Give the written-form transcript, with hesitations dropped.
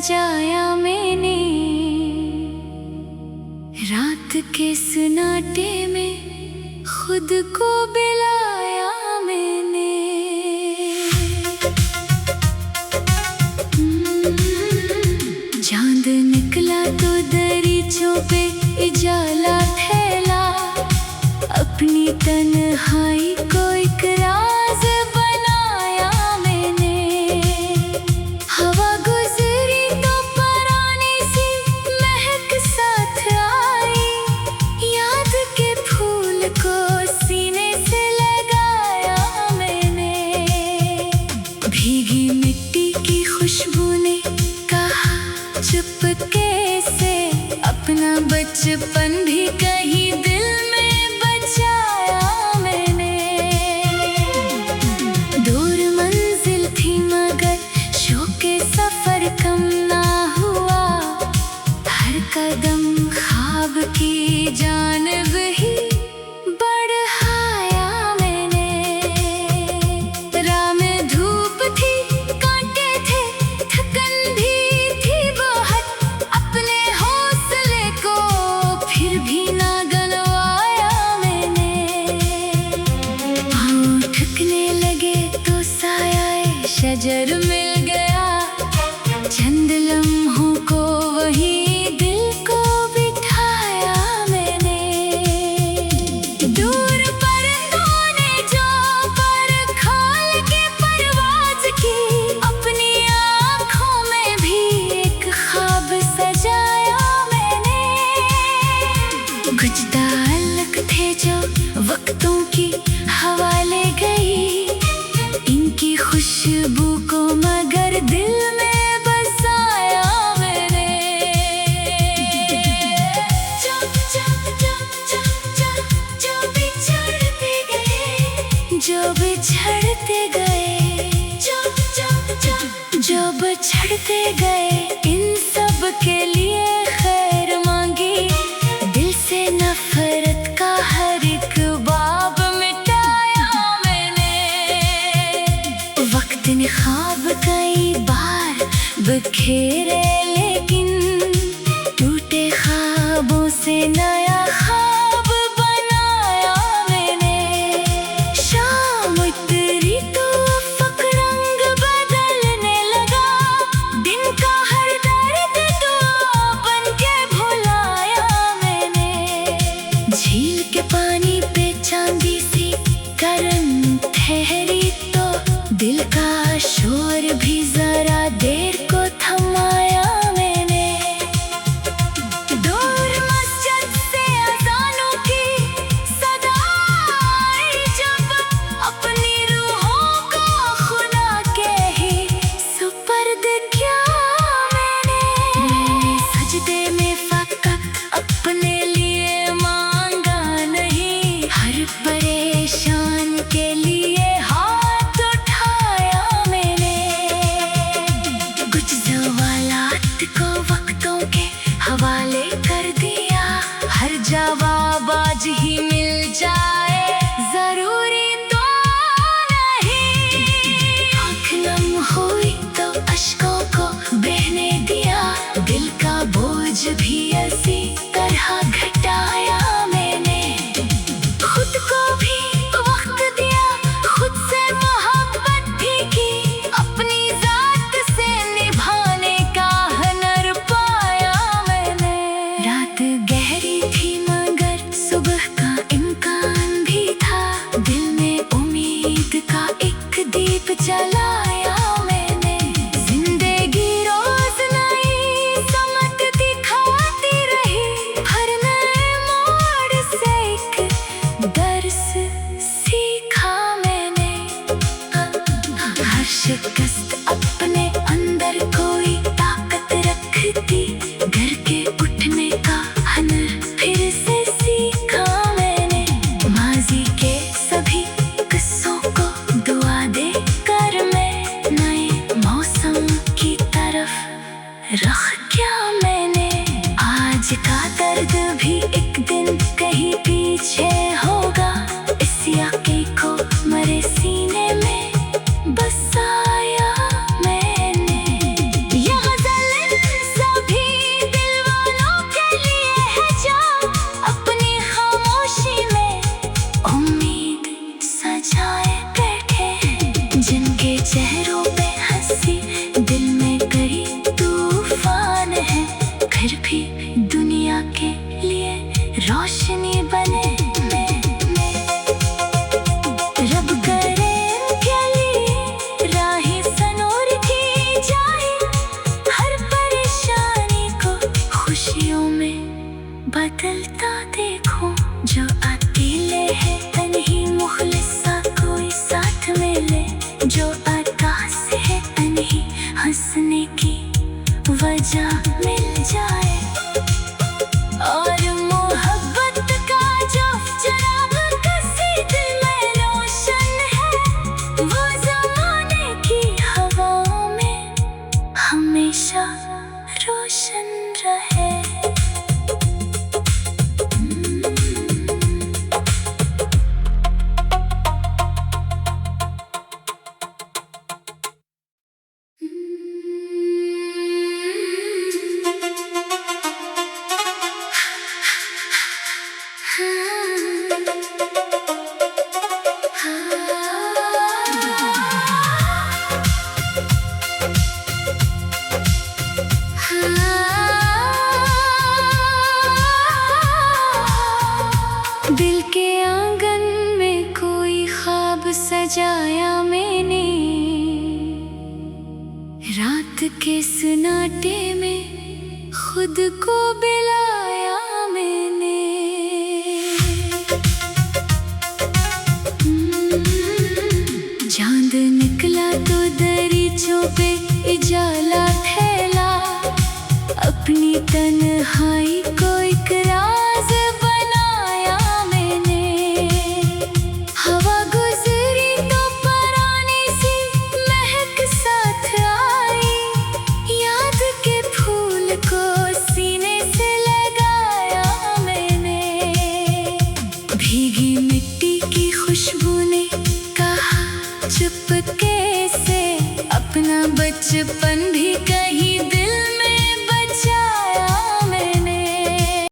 बचाया मैंने। रात के सन्नाटे में खुद को बुलाया मैंने। चांद निकला तो दरीचों पे उजाला फैला। अपनी तन्हाई को एक राज बनाया मैंने। हवा गुजरी तो पुरानी सी महक साथ आई। याद के फूल को सीने से लगाया मैंने। भीगी मिट्टी की खुशबू ने कहा चुपके से, अपना बचपन भी कहीं दिल में बचाया मैंने। दूर मंजिल थी मगर शौक़े सफर कम ना हुआ। हर कदम ख्वाब की जानिब ही बढ़ाया मैंने। राह में धूप थी, कांटे थे, थकन भी थी बहुत। अपने हौसले को फिर भी ना गलवाया मैंने। पाँव ठुकने लगे तो साया शजर मिल गया। चंद लम्हों को वहीं दिल को बिठाया मैंने। दूर परिंदों ने जो पर खोल के परवाज़ की। अपनी आँखों में भी एक ख्वाब सजाया मैंने। कुछ ताल्लुक थे जो वक्तों की हवा ले गई। इनकी खुशबू को मगर दिल में बसाया मैंने। जो बिछड़ते गए, जो बिछड़ते गए, जो बिछड़ते गए, इन सब के लिए खैर मांगी। दिल से नफरत का हर एक बाब मिटाया मैंने। वक्त ने ख्वाब कई बार बिखेरे, लेकिन टूटे ख्वाबों से नया ख्वाब बनाया मैंने। शाम उतरी तो अफक रंग बदलने लगा। दिन का हर दर्द दुआ बन के भुलाया मैंने। झील के पानी पे चांदी सी करन ठहरी तो दिल का शोर भी जरा देर को थमाया मैंने। दूर मस्जिद से अज़ानों की सदा आई जब, अपनी रूहों को खुदा के ही सुपर्द किया मैंने। सजदे में फ़कत अपने लिए मांगा नहीं। हर परेशान के लिए हाथ उठाया मैंने। कुछ सवालात को वक्तों के हवाले कर दिया। हर जवाब आज ही मिल जाए जरूरी तो नहीं। आँख नम हुई तो अश्कों को बहने दिया। दिल का बोझ भी ऐसी तरह घटाया मैंने। खुद को भी वक्त दिया, खुद से मोहब्बत भी की। अपनी जात से निभाने का हुनर पाया मैंने। रात गहरी थी मगर सुबह का इम्कान भी था। दिल में उम्मीद का एक दीप जलाया मैंने। जिंदगी रोज नई समत दिखाती रही। हर नए मोड़ से एक दर्स सीखा मैंने। हर शिकस्त अपने अंदर कोई ताकत रखती। घर के उठने का हुनर फिर से सीखा मैंने। माजी के सभी किस्सों को दुआ दे कर मैं नए मौसम की तरफ रख क्या मैंने। आज का दर्द भी एक दिन कहीं पीछे होगा। इस याके को मरे सीने में बसाया मैंने। ये गज़ल बदलता देखो जो अकेले है तन्ही मुखलिसा कोई साथ मिले जो अता से है तन्ही हंसने की वजह मिल जाए और मोहब्बत का जो चिराग किसी दिल में रोशन है वो ज़माने की हवाओं में हमेशा रोशन रहे। दिल के आंगन में कोई ख्वाब सजाया मैंने, रात के सन्नाटे में खुद को बिलाया मैंने। चांद निकला तो दरीचों पे उजाला फैला, अपनी तन्हाई को एक राज बनाया मैंने। हवा गुजरी तो पुरानी सी महक साथ आई, याद के फूल को सीने से लगाया मैंने। भीगी मिट्टी की खुशबू ने कहा चुपके से अपना बचपन भी